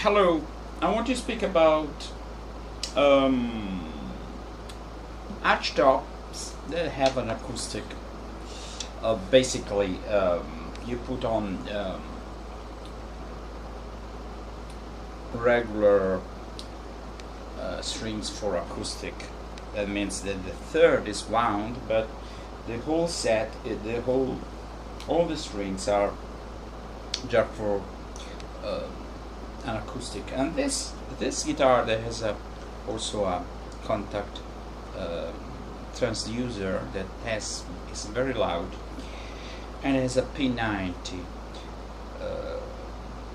Hello, I want to speak about um, archtops that have an acoustic. Basically, you put on regular strings for acoustic. That means that the third is wound, but the whole set, all the strings are just for uh, an acoustic. And this guitar that has also a contact uh, transducer that is very loud, and has a P90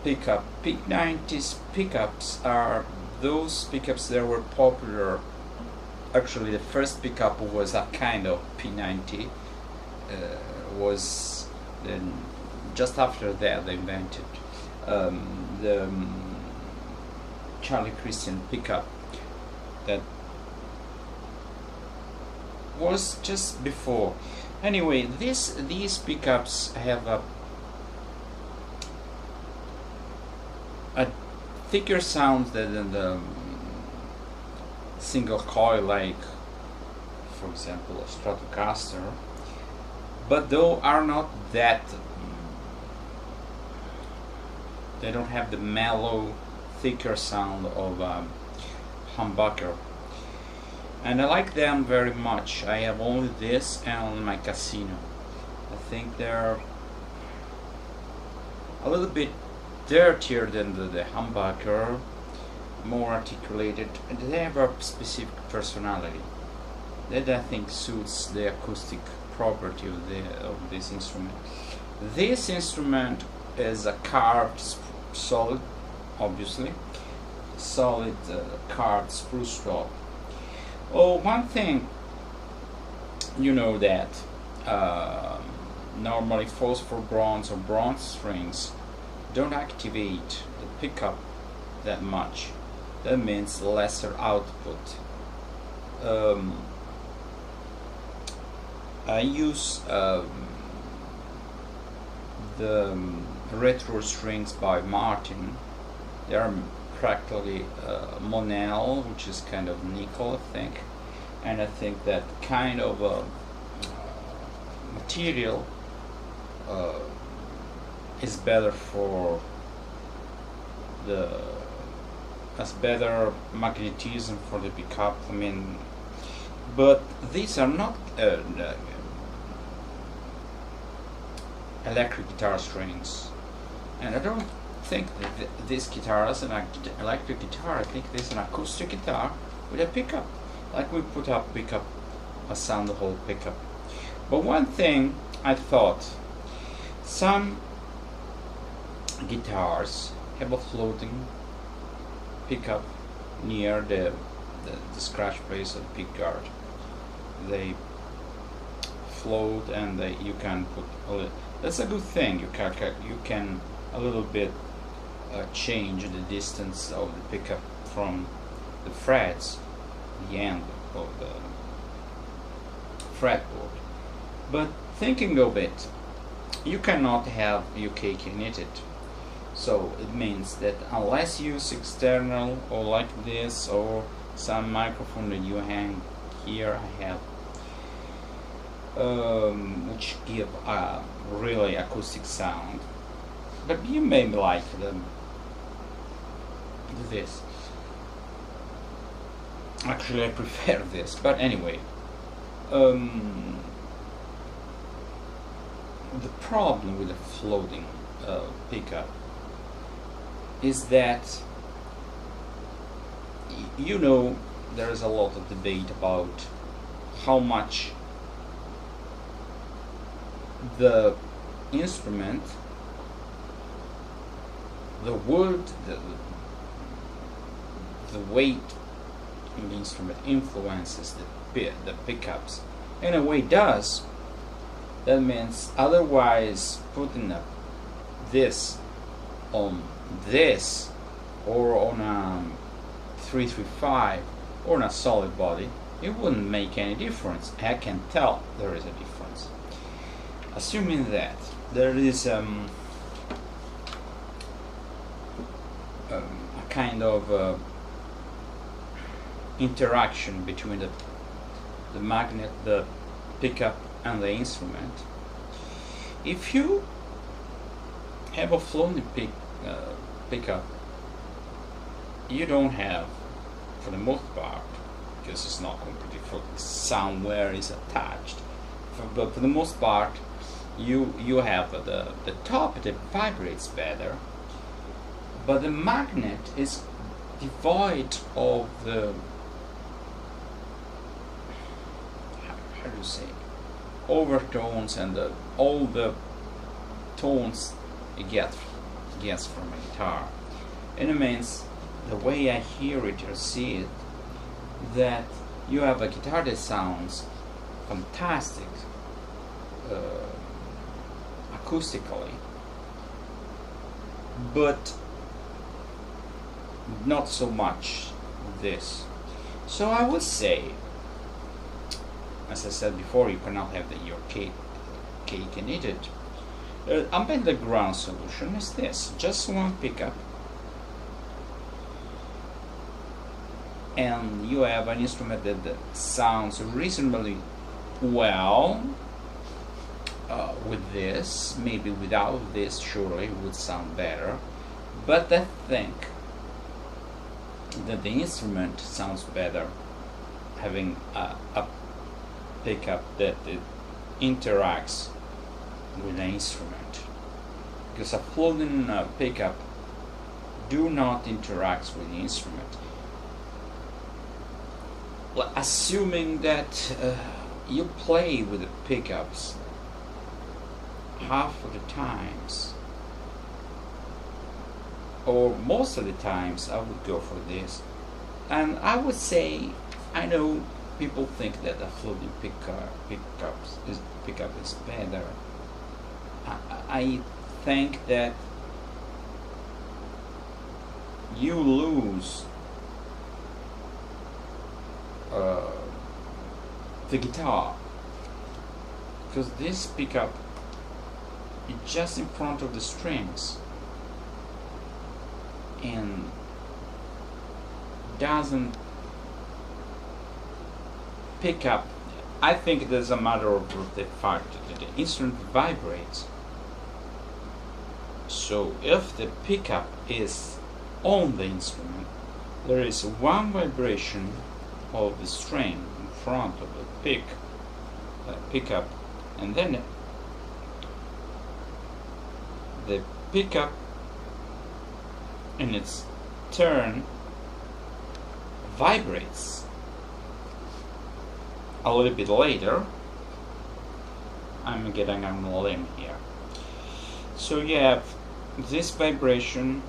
pickup. P90's pickups are those pickups that were popular. Actually, the first pickup was a kind of P90. Was then just after that they invented the Charlie Christian pickup that was just before. Anyway, these pickups have a thicker sound than the single coil, like for example a Stratocaster, but though are not that. They don't have the mellow, thicker sound of humbucker, and I like them very much. I have only this and my Casino. I think they're a little bit dirtier than the humbucker, more articulated, and they have a specific personality that I think suits the acoustic property of this instrument. This instrument is a carved solid, obviously solid carved spruce top. Oh, one thing, you know that normally phosphor bronze or bronze strings don't activate the pickup that much. That means lesser output. I use the retro strings by Martin. They are practically Monel, which is kind of nickel, I think, and I think that kind of material is better for has better magnetism for the pickup. I mean, but these are not electric guitar strings, and I don't think that this guitar is an electric guitar. I think this is an acoustic guitar with a pickup, like we put up pickup, a sound hole pickup. But one thing I thought, some guitars have a floating pickup near the scratch place of the pickguard. They float, and you can put a little. That's a good thing. You can a little bit change the distance of the pickup from the frets, the end of the fretboard. But thinking of it, you cannot have your cake and eat it. So it means that unless you use external, or like this, or some microphone that you hang here, I have which give a really acoustic sound. But you may like this. Actually, I prefer this. But anyway, the problem with a floating pickup is that there is a lot of debate about how much the instrument, the wood, the weight of the instrument influences the pickups. In a way, it does. That means otherwise putting this on this, or on a 335, or on a solid body, it wouldn't make any difference. I can tell there is a difference. Assuming that there is a kind of interaction between the magnet, the pickup, and the instrument. If you have a floating pickup, you don't have, for the most part, because it's not completely floating, somewhere is attached. But for the most part, you have the top that vibrates better, but the magnet is devoid of the, how do you say, overtones and all the tones it gets from a guitar. And it means, the way I hear it or see it, that you have a guitar that sounds fantastic acoustically, but not so much this. So I would say, as I said before, you cannot have your cake and eat it. The ground solution is this: just one pickup, and you have an instrument that sounds reasonably well with this. Maybe without this, surely it would sound better, but I think that the instrument sounds better having a pickup that it interacts with the instrument, because a floating pickup do not interact with the instrument. Assuming that you play with the pickups half of the times, or most of the times, I would go for this. And I would say, I know people think that a floating pickup is better. I think that you lose the guitar, because this pickup is just in front of the strings and doesn't pick up. I think it is a matter of the fact that the instrument vibrates. So if the pickup is on the instrument, there is one vibration of the string in front of the pickup, and then the pickup in its turn vibrates a little bit later. I'm getting on a limb here. So you have this vibration,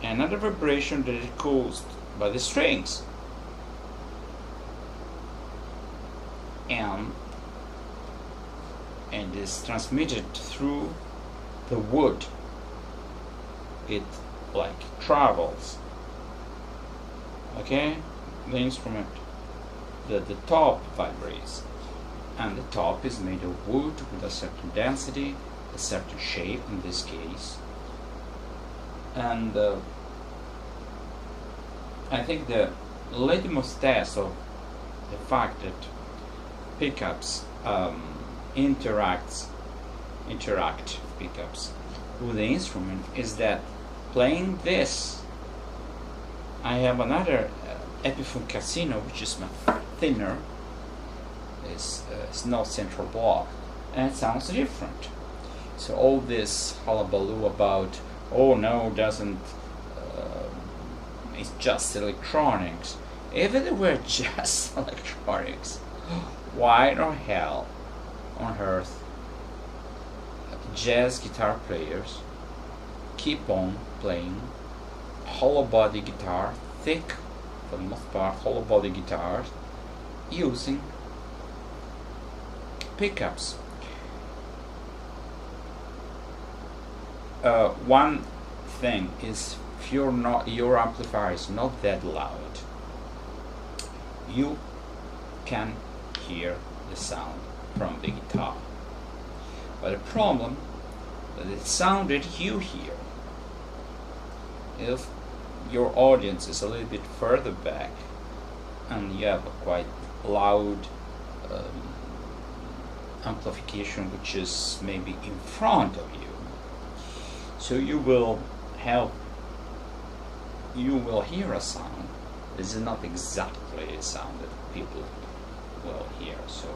another vibration that is caused by the strings, and is transmitted through the wood. It like travels. Okay, the instrument, the top vibrates, and the top is made of wood with a certain density, a certain shape in this case, and I think the litmus test of the fact that pickups interact pickups with the instrument is that playing this, I have another Epiphone Casino, which is much thinner, it's not central block, and it sounds different. So all this hullabaloo about, oh no, doesn't it's just electronics. If it were just electronics, why the hell on earth jazz guitar players keep on playing hollow body guitar, thick, for the most part, hollow body guitars, using pickups? One thing is, if your amplifier is not that loud, you can hear the sound from the guitar. But the problem that the sound that you hear, if your audience is a little bit further back and you have a quite loud amplification which is maybe in front of you, so you will hear a sound. This is not exactly a sound that people will hear. So,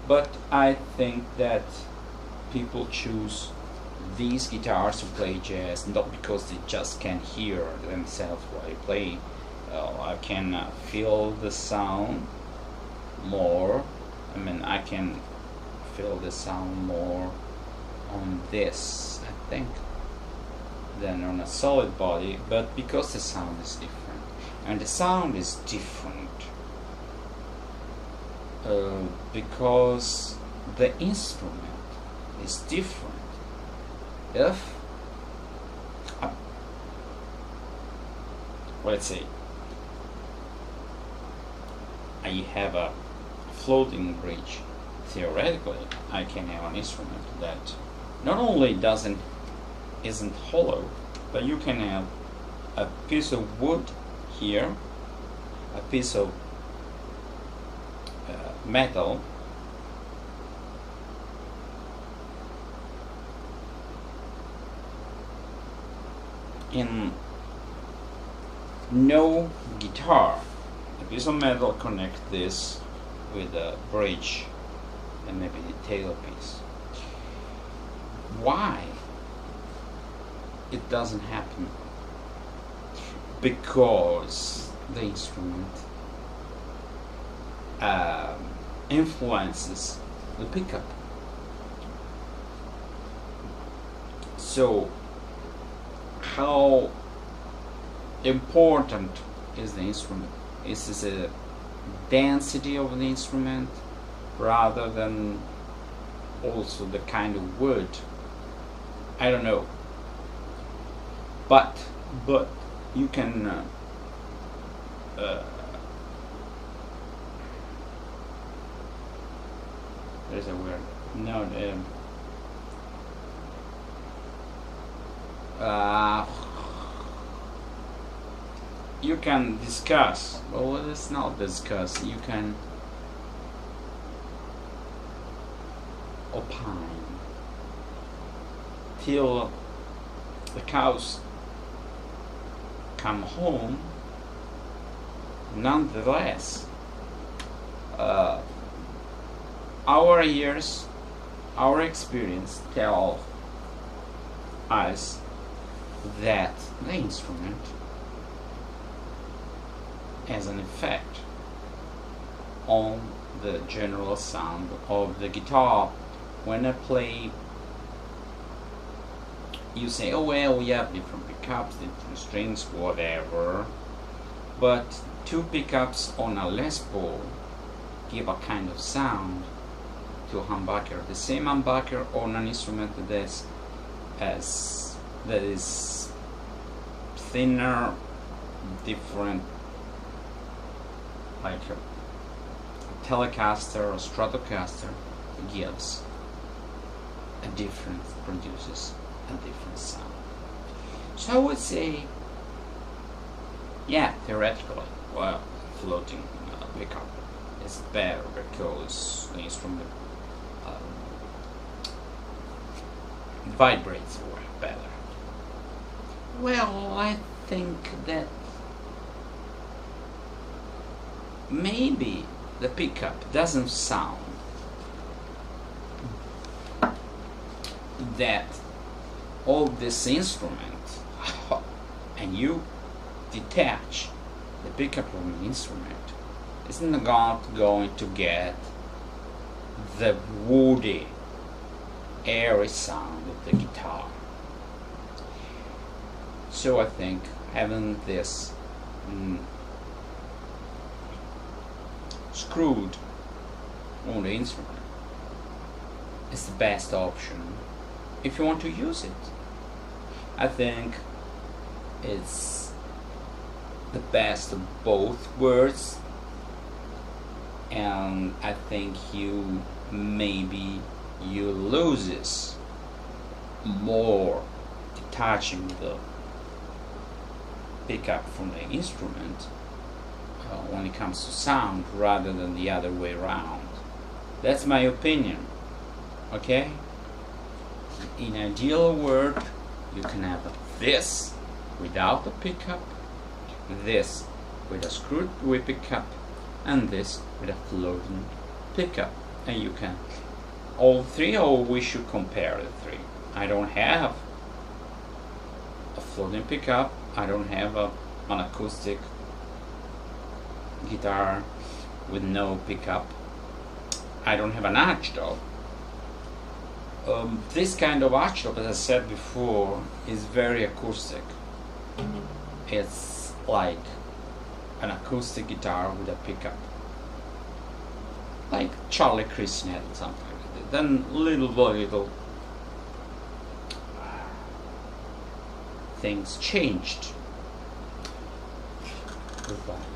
but I think that people choose these guitars to play jazz not because they just can hear themselves while they play. I can feel the sound more. I mean, I can feel the sound more on this, I think, than on a solid body, but because the sound is different. And the sound is different because the instrument is different. If let's say I have a floating bridge, theoretically I can have an instrument that not only isn't hollow, but you can have a piece of wood here, a piece of metal, in no guitar. A piece of metal connect this with a bridge and maybe the tailpiece. Why it doesn't happen? Because the instrument influences the pickup. So how important is the instrument? Is this a density of the instrument rather than also the kind of wood? I don't know, but you can there's a word. No, you can discuss. Well, let's not discuss. You can opine till the cows come home. Nonetheless, our ears, our experience tell us that the instrument has an effect on the general sound of the guitar. When I play, you say, oh well, we have different pickups, different strings, whatever, but two pickups on a Les Paul give a kind of sound to a humbucker. The same humbucker on an instrument that is thinner, different, like a Telecaster or Stratocaster, gives a different, produces a different sound. So I would say, yeah, theoretically, well, floating pickup is better because the instrument vibrates better. Well, I think that maybe the pickup doesn't sound that all this instrument and you detach the pickup from the instrument, it's not going to get the woody, airy sound of the guitar. So I think having this screwed on the instrument is the best option if you want to use it. I think it's the best of both worlds, and I think you loses more detaching the pickup from the instrument when it comes to sound rather than the other way around. That's my opinion. Okay? In an ideal world, you can have this without a pickup, this with a screwed whip pickup, and this with a floating pickup. And you can all three, or we should compare the three. I don't have a floating pickup, I don't have an acoustic guitar with no pickup, I don't have an archtop. This kind of archtop, as I said before, is very acoustic. It's like an acoustic guitar with a pickup, like Charlie Christian had something like that. Then little by little things changed. Goodbye.